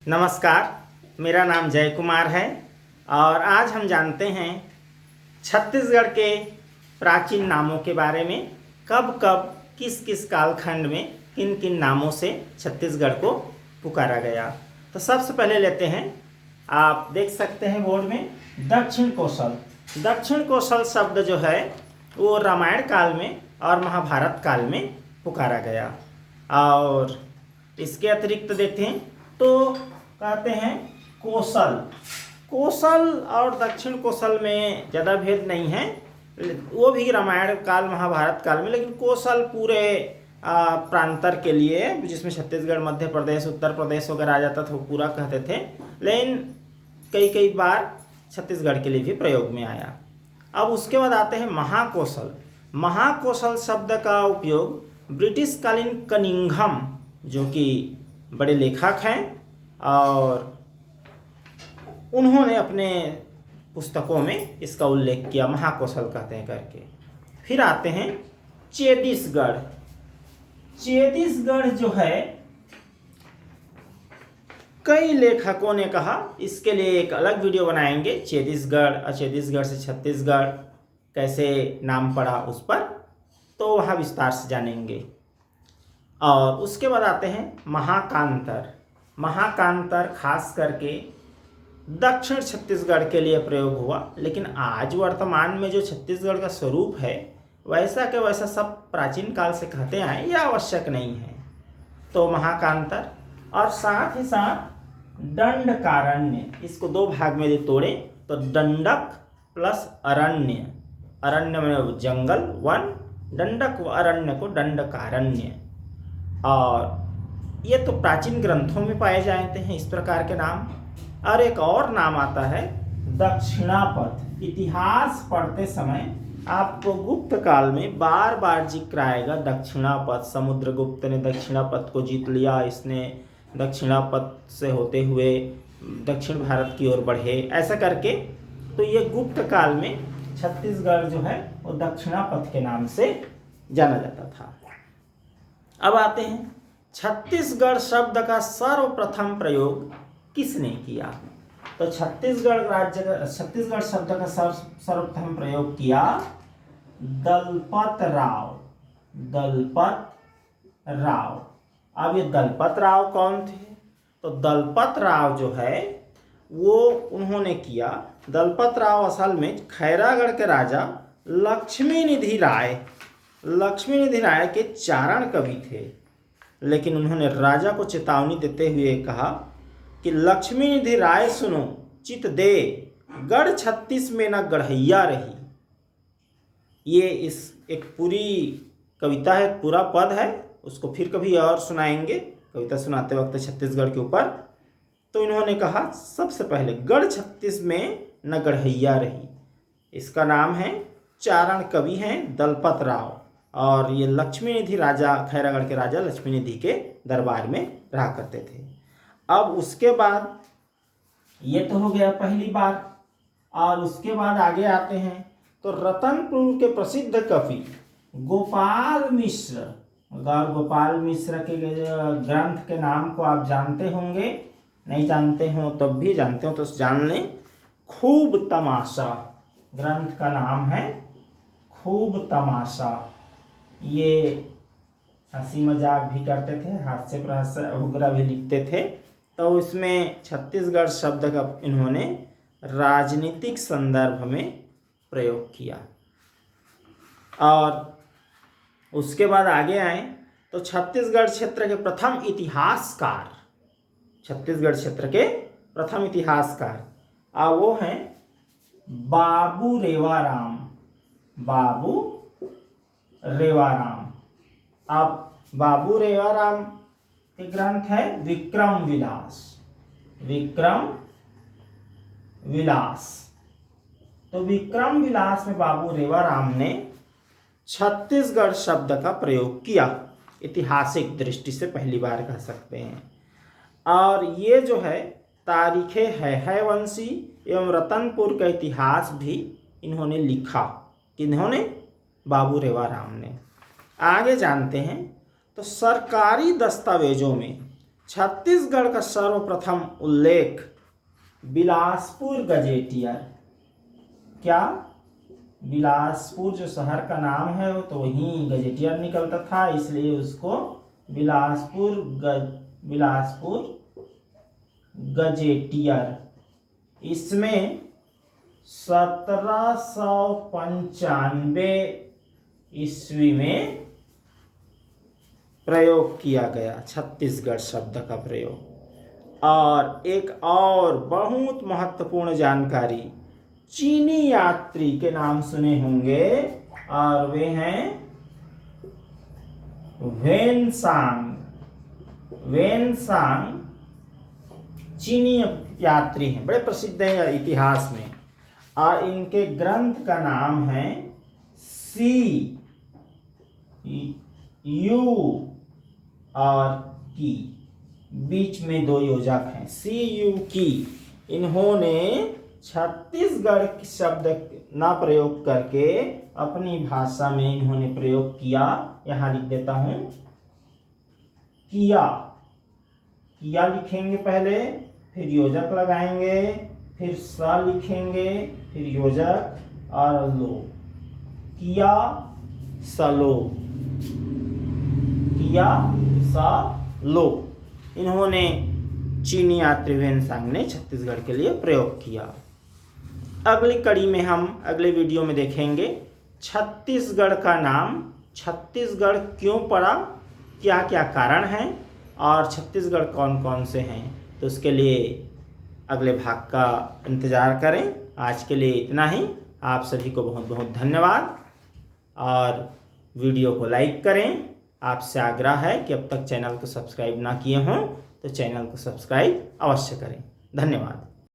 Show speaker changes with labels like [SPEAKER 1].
[SPEAKER 1] नमस्कार, मेरा नाम जय कुमार है और आज हम जानते हैं छत्तीसगढ़ के प्राचीन नामों के बारे में। कब कब किस किस कालखंड में किन किन नामों से छत्तीसगढ़ को पुकारा गया। तो सबसे पहले लेते हैं, आप देख सकते हैं बोर्ड में दक्षिण कोसल। दक्षिण कोसल शब्द जो है वो रामायण काल में और महाभारत काल में पुकारा गया। और इसके अतिरिक्त देखें तो कहते हैं कोसल। कोसल और दक्षिण कोसल में ज़्यादा भेद नहीं है, वो भी रामायण काल महाभारत काल में, लेकिन कोसल पूरे प्रांतर के लिए, जिसमें छत्तीसगढ़, मध्य प्रदेश, उत्तर प्रदेश वगैरह आ जाता था, वो पूरा कहते थे, लेकिन कई कई बार छत्तीसगढ़ के लिए भी प्रयोग में आया। अब उसके बाद आते हैं महाकोसल। महाकोसल शब्द का उपयोग ब्रिटिश कालीन कनिंघम, जो कि बड़े लेखक हैं और उन्होंने अपने पुस्तकों में इसका उल्लेख किया, महाकोसल कहते हैं करके। फिर आते हैं चेदिसगढ़। चेदिसगढ़ जो है, कई लेखकों ने कहा इसके लिए एक अलग वीडियो बनाएंगे, चेदिसगढ़ और चेदिसगढ़ से छत्तीसगढ़ कैसे नाम पड़ा उस पर, तो वहाँ विस्तार से जानेंगे। और उसके बाद आते हैं महाकांतर। महाकांतर खास करके दक्षिण छत्तीसगढ़ के लिए प्रयोग हुआ, लेकिन आज वर्तमान में जो छत्तीसगढ़ का स्वरूप है वैसा के वैसा सब प्राचीन काल से कहते आए, यह आवश्यक नहीं है। तो महाकांतर, और साथ ही साथ दंडकारण्य। इसको दो भाग में यदि तोड़े तो दंडक प्लस अरण्य। अरण्य में जंगल, वन, दंडक व अरण्य को दंडकारण्य। और ये तो प्राचीन ग्रंथों में पाए जाते हैं इस प्रकार के नाम। और एक और नाम आता है दक्षिणापथ। इतिहास पढ़ते समय आपको गुप्त काल में बार बार जिक्र आएगा दक्षिणापथ। समुद्रगुप्त ने दक्षिणापथ को जीत लिया, इसने दक्षिणापथ से होते हुए दक्षिण भारत की ओर बढ़े, ऐसा करके। तो ये गुप्त काल में छत्तीसगढ़ जो है वो दक्षिणापथ के नाम से जाना जाता था। अब आते हैं छत्तीसगढ़ शब्द का सर्वप्रथम प्रयोग किसने किया। तो छत्तीसगढ़ शब्द का सर्वप्रथम प्रयोग किया दलपत राव। दलपत राव। अब ये दलपत राव कौन थे? तो दलपत राव जो है वो उन्होंने किया। दलपत राव असल में खैरागढ़ के राजा लक्ष्मीनिधि राय के चारण कवि थे, लेकिन उन्होंने राजा को चेतावनी देते हुए कहा कि लक्ष्मीनिधि राय सुनो, चित दे, गढ़ छत्तीस में न गढ़ैया रही। ये इस एक पूरी कविता है, पूरा पद है, उसको फिर कभी और सुनाएंगे कविता सुनाते वक्त छत्तीसगढ़ के ऊपर। तो इन्होंने कहा सबसे पहले गढ़ छत्तीस में न गढ़ैया रही। इसका नाम है, चारण कवि हैं दलपत राव, और ये लक्ष्मीनिधि राजा, खैरागढ़ के राजा लक्ष्मीनिधि के दरबार में रहा करते थे। अब उसके बाद ये तो हो गया पहली बार, और उसके बाद आगे आते हैं तो रतनपुर के प्रसिद्ध कवि गोपाल मिश्र। अगर गोपाल मिश्र के ग्रंथ के नाम को आप जानते होंगे, नहीं जानते हो तब भी जानते हो तो जान लें। खूब तमाशा ग्रंथ का नाम है, खूब तमाशा। ये हंसी मजाक भी करते थे, हास्य प्रहास्य वगैरह भी लिखते थे। तो इसमें छत्तीसगढ़ शब्द का इन्होंने राजनीतिक संदर्भ में प्रयोग किया। और उसके बाद आगे आए तो छत्तीसगढ़ क्षेत्र के प्रथम इतिहासकार, छत्तीसगढ़ क्षेत्र के प्रथम इतिहासकार वो हैं बाबू रेवाराम। बाबू रेवाराम। अब बाबू रेवाराम के ग्रंथ है विक्रम विलास। विक्रम विलास। तो विक्रम विलास में बाबू रेवाराम ने छत्तीसगढ़ शब्द का प्रयोग किया, ऐतिहासिक दृष्टि से पहली बार कह सकते हैं। और ये जो है तारीखे है वंशी एवं रतनपुर का इतिहास भी इन्होंने लिखा। इन्होंने बाबू रेवाराम ने। आगे जानते हैं तो सरकारी दस्तावेजों में छत्तीसगढ़ का सर्वप्रथम उल्लेख बिलासपुर गजेटियर। क्या? बिलासपुर जो शहर का नाम है वो तो वहीं गजेटियर निकलता था, इसलिए उसको बिलासपुर गजेटियर। इसमें 1795 ईस्वी में प्रयोग किया गया छत्तीसगढ़ शब्द का प्रयोग। और एक और बहुत महत्वपूर्ण जानकारी, चीनी यात्री के नाम सुने होंगे और वे हैं वेनसांग चीनी यात्री हैं, बड़े प्रसिद्ध हैं इतिहास में। और इनके ग्रंथ का नाम है CU और की, बीच में 2 योजक हैं, CU की। इन्होंने छत्तीसगढ़ शब्द ना प्रयोग करके अपनी भाषा में इन्होंने प्रयोग किया। यहाँ लिख देता हूं, किया लिखेंगे पहले, फिर योजक लगाएंगे, फिर सा लिखेंगे, फिर योजक और लो, किया सलो, किया सा लो। इन्होंने चीनी यात्री वेनसांग ने छत्तीसगढ़ के लिए प्रयोग किया। अगली कड़ी में हम अगले वीडियो में देखेंगे छत्तीसगढ़ का नाम छत्तीसगढ़ क्यों पड़ा, क्या क्या कारण हैं और छत्तीसगढ़ कौन कौन से हैं। तो उसके लिए अगले भाग का इंतज़ार करें। आज के लिए इतना ही। आप सभी को बहुत बहुत धन्यवाद और वीडियो को लाइक करें। आपसे आग्रह है कि अब तक चैनल को सब्सक्राइब ना किए हों तो चैनल को सब्सक्राइब अवश्य करें। धन्यवाद।